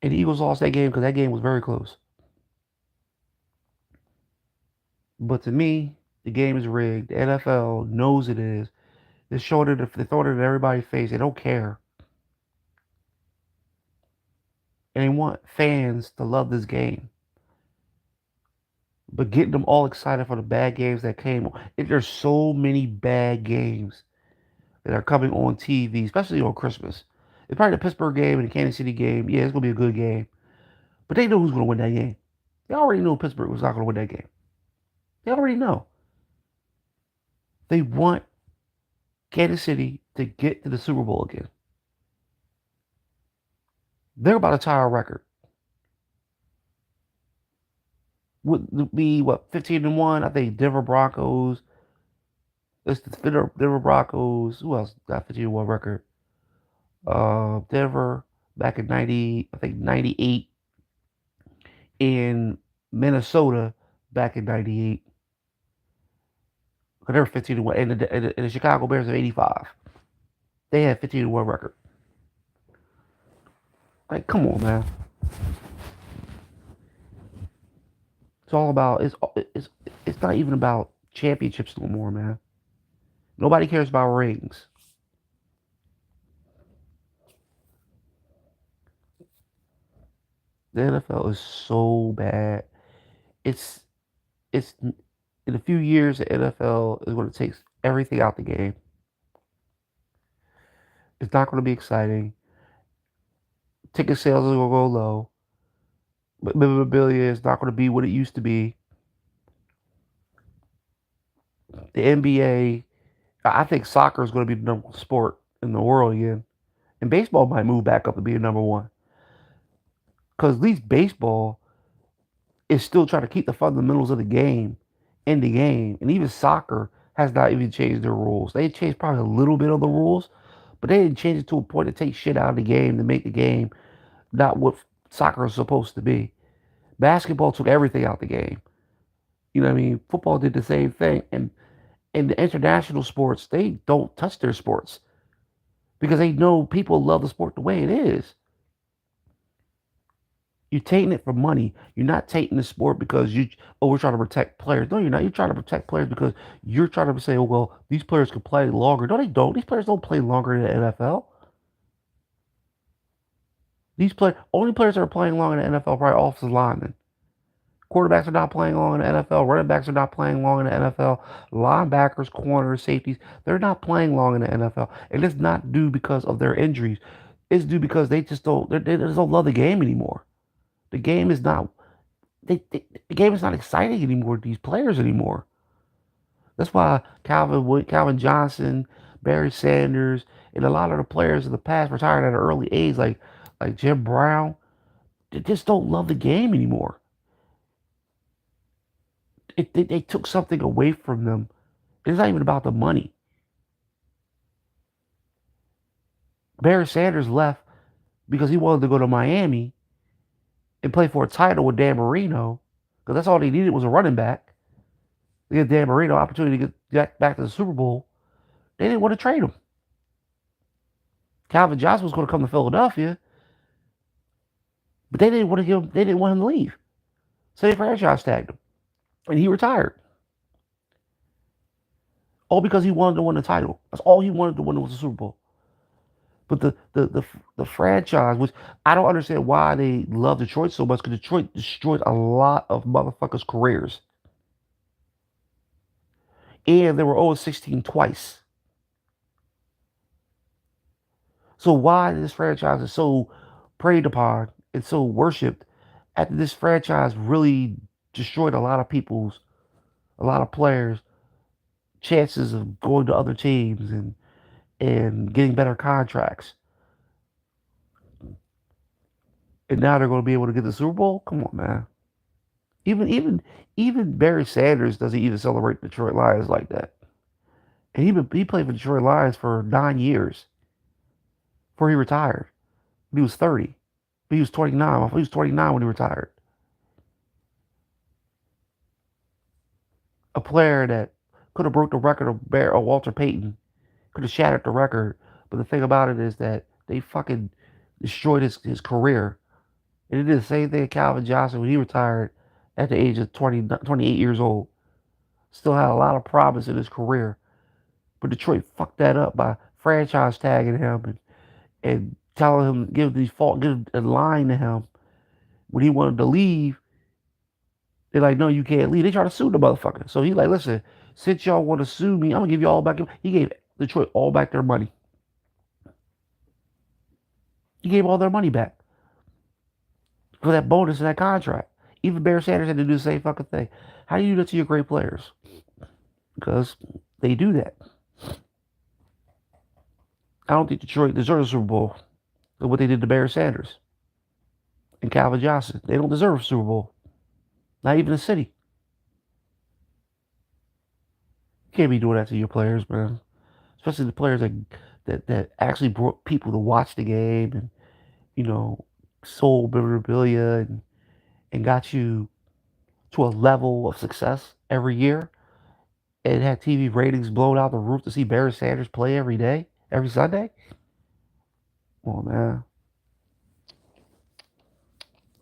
And the Eagles lost that game because that game was very close. But to me, the game is rigged. The NFL knows it is. They're showing it, they're throwing it in everybody's face. They don't care. And they want fans to love this game. But getting them all excited for the bad games that came. There's so many bad games that are coming on TV, especially on Christmas. It's probably the Pittsburgh game and the Kansas City game. Yeah, it's going to be a good game. But they know who's going to win that game. They already know Pittsburgh was not going to win that game. They already know. They want Kansas City to get to the Super Bowl again. They're about to tie a record. Would be what 15-1? I think Denver Broncos. It's the Denver Broncos. Who else got 15-1 record? Denver back in 90, I think 98, in Minnesota back in 98. Because they were 15-1, and the Chicago Bears of 85. They had 15-1 record. Like, come on, man. It's all about it's not even about championships no more, man. Nobody cares about rings. The NFL is so bad. It's it's in a few years the NFL is going to take everything out the game. It's not going to be exciting. Ticket sales are going to go low. But memorabilia is not going to be what it used to be. The NBA, I think soccer is going to be the number one sport in the world again. And baseball might move back up to be a number one. Because at least baseball is still trying to keep the fundamentals of the game in the game. And even soccer has not even changed their rules. They changed probably a little bit of the rules, but they didn't change it to a point to take shit out of the game to make the game not what soccer is supposed to be. Basketball took everything out the game. You know what I mean? Football did the same thing. And in the international sports, they don't touch their sports because they know people love the sport the way it is. You're taking it for money. You're not taking the sport because we're trying to protect players. No, you're not. You're trying to protect players because you're trying to say, oh, well, these players can play longer. No, they don't. These players don't play longer in the NFL. Only players that are playing long in the NFL are probably offensive linemen. Quarterbacks are not playing long in the NFL. Running backs are not playing long in the NFL. Linebackers, corners, safeties, they're not playing long in the NFL. And it's not due because of their injuries. It's due because they just don't love the game anymore. The game is not the game is not exciting anymore to these players anymore. That's why Calvin Johnson, Barry Sanders, and a lot of the players in the past retired at an early age, like Jim Brown. They just don't love the game anymore. They took something away from them. It's not even about the money. Barry Sanders left because he wanted to go to Miami and play for a title with Dan Marino, because that's all they needed was a running back. They get Dan Marino opportunity to get back to the Super Bowl. They didn't want to trade him. Calvin Johnson was going to come to Philadelphia, but they didn't want to give him. They didn't want him to leave, so they franchise tagged him, and he retired. All because he wanted to win the title. That's all he wanted to win was the Super Bowl. But the franchise, which I don't understand why they love Detroit so much, because Detroit destroyed a lot of motherfuckers' careers. And they were 0-16 twice. So why this franchise is so preyed upon and so worshipped after this franchise really destroyed a lot of players' chances of going to other teams and getting better contracts. And now they're going to be able to get the Super Bowl? Come on, man. Even Barry Sanders doesn't even celebrate Detroit Lions like that. And he played for Detroit Lions for 9 years before he retired. He was 30. But he was 29. He was 29 when he retired. A player that could have broke the record of Walter Payton, could have shattered the record. But the thing about it is that they fucking destroyed his career. And they did the same thing to Calvin Johnson when he retired at the age of 28 years old. Still had a lot of promise in his career. But Detroit fucked that up by franchise tagging him and telling him, give a line to him when he wanted to leave. They're like, no, you can't leave. They try to sue the motherfucker. So he's like, listen, since y'all want to sue me, I'm gonna give you all back. He gave Detroit all back their money. He gave all their money back for that bonus in that contract. Even Barry Sanders had to do the same fucking thing. How do you do that to your great players? Because they do that. I don't think Detroit deserves a Super Bowl for what they did to Barry Sanders and Calvin Johnson. They don't deserve a Super Bowl. Not even the city. You can't be doing that to your players, man. Especially the players that actually brought people to watch the game and sold memorabilia and got you to a level of success every year and had TV ratings blown out the roof to see Barry Sanders play every day, every Sunday. Well, man.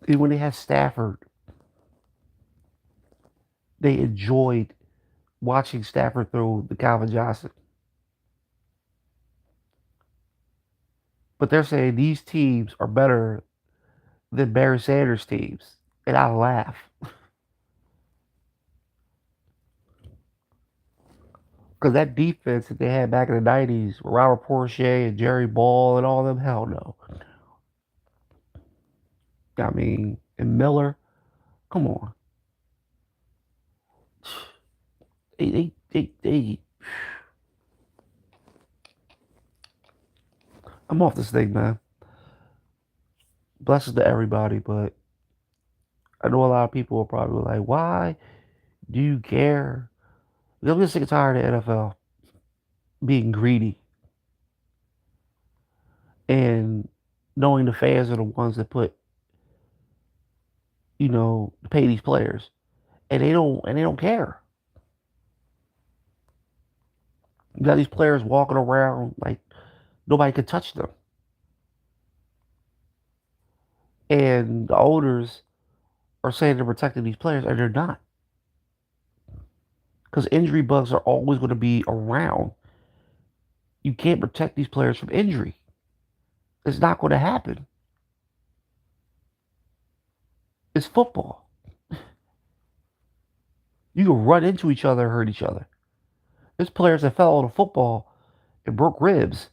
And when they had Stafford, they enjoyed watching Stafford throw the Calvin Johnson. But they're saying these teams are better than Barry Sanders teams. And I laugh. Because that defense that they had back in the 90s with Robert Porcher and Jerry Ball and all them, hell no. I mean, and Miller, come on. They I'm off this thing, man. Blessings to everybody, but I know a lot of people are probably like, why do you care? I'm just sick and tired of the NFL being greedy and knowing the fans are the ones that pay these players. And they don't care. You got these players walking around like nobody could touch them. And the owners are saying they're protecting these players, and they're not. Because injury bugs are always going to be around. You can't protect these players from injury. It's not going to happen. It's football. You can run into each other and hurt each other. There's players that fell on a football and broke ribs.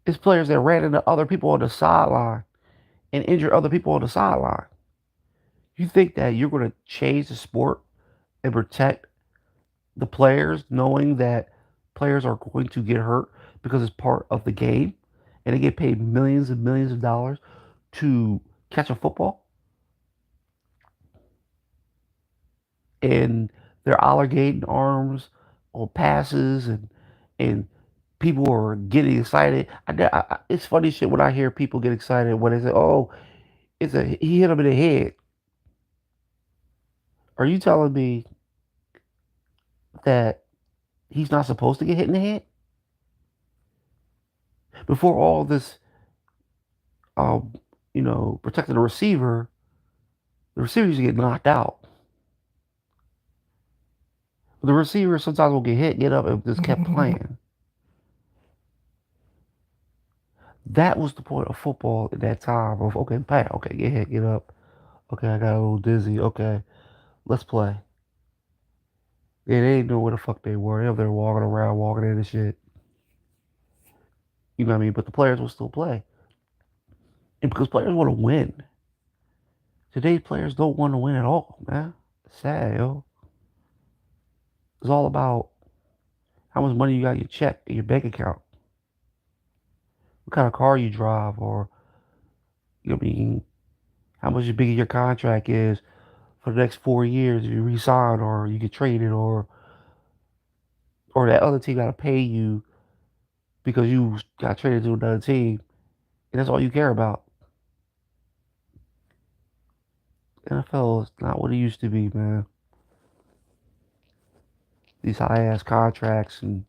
There's players that ran into other people on the sideline and injured other people on the sideline. You think that you're going to change the sport and protect the players, knowing that players are going to get hurt because it's part of the game and they get paid millions and millions of dollars to catch a football? And they're alligating arms on passes and people are getting excited. It's funny shit when I hear people get excited when they say, "Oh, he hit him in the head." Are you telling me that he's not supposed to get hit in the head? Before all this, um, protecting the receiver used to get knocked out. But the receiver sometimes will get hit, get up, and just kept playing. That was the point of football at that time. Of okay, Pat, okay, get hit, get up. Okay, I got a little dizzy. Okay, let's play. Yeah, they didn't know where the fuck they were. They were there walking around, walking in and shit. You know what I mean? But the players will still play. And because players want to win. Today's players don't want to win at all, man. It's sad, yo. It's all about how much money you got in your check in your bank account. What kind of car you drive, or you know what I mean, how much bigger your contract is for the next 4 years if you resign or you get traded, or that other team got to pay you because you got traded to another team And that's all you care about. NFL is not what it used to be, man. These high ass contracts and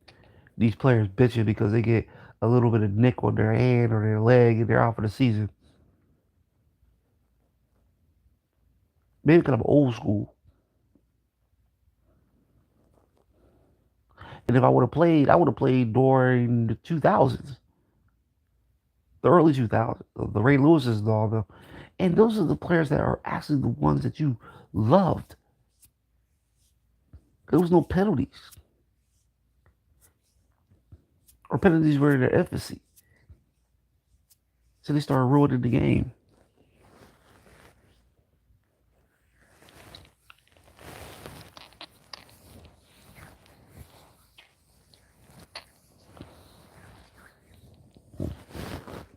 these players bitching because they get a little bit of nick on their hand or their leg and they're out for the season. Maybe because I'm old school. And if I would have played, I would have played during the 2000s, the early 2000s, the Ray Lewis's and all them. And those are the players that are actually the ones that you loved. There was no penalties, or penalties were in their infancy. So they started ruining the game.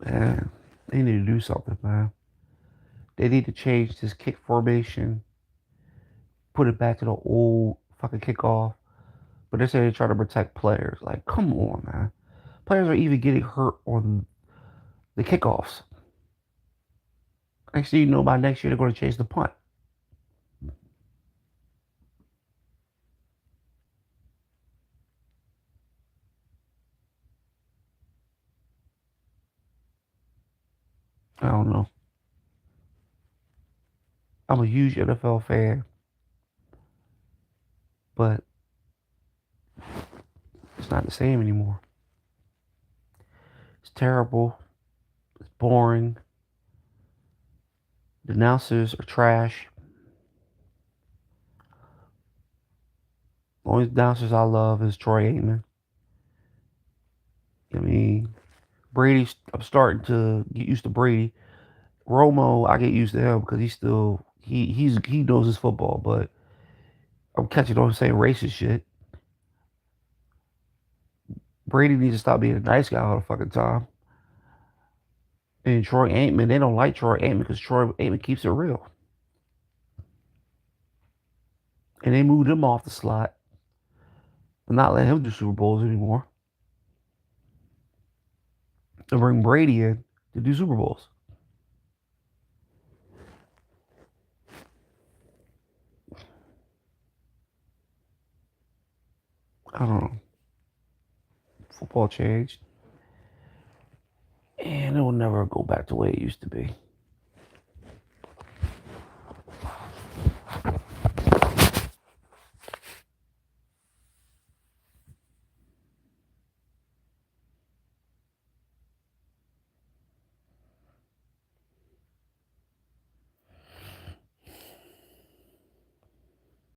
Man, they need to do something, man. They need to change this kick formation, put it back to the old fucking kickoff. But they're saying they're trying to protect players. Like, come on, man. Players are even getting hurt on the kickoffs. Next thing you know, by next year, they're going to change the punt. I don't know. I'm a huge NFL fan, but it's not the same anymore. It's terrible. It's boring. The announcers are trash. The only announcers I love is Troy Aikman. I mean, Brady, I'm starting to get used to Brady. Romo, I get used to him because he knows his football, but I'm catching on saying racist shit. Brady needs to stop being a nice guy all the fucking time. And Troy Aikman, they don't like Troy Aikman because Troy Aikman keeps it real. And they moved him off the slot and not let him do Super Bowls anymore. To bring Brady in to do Super Bowls. I don't know. Football changed. And it will never go back to the way it used to be.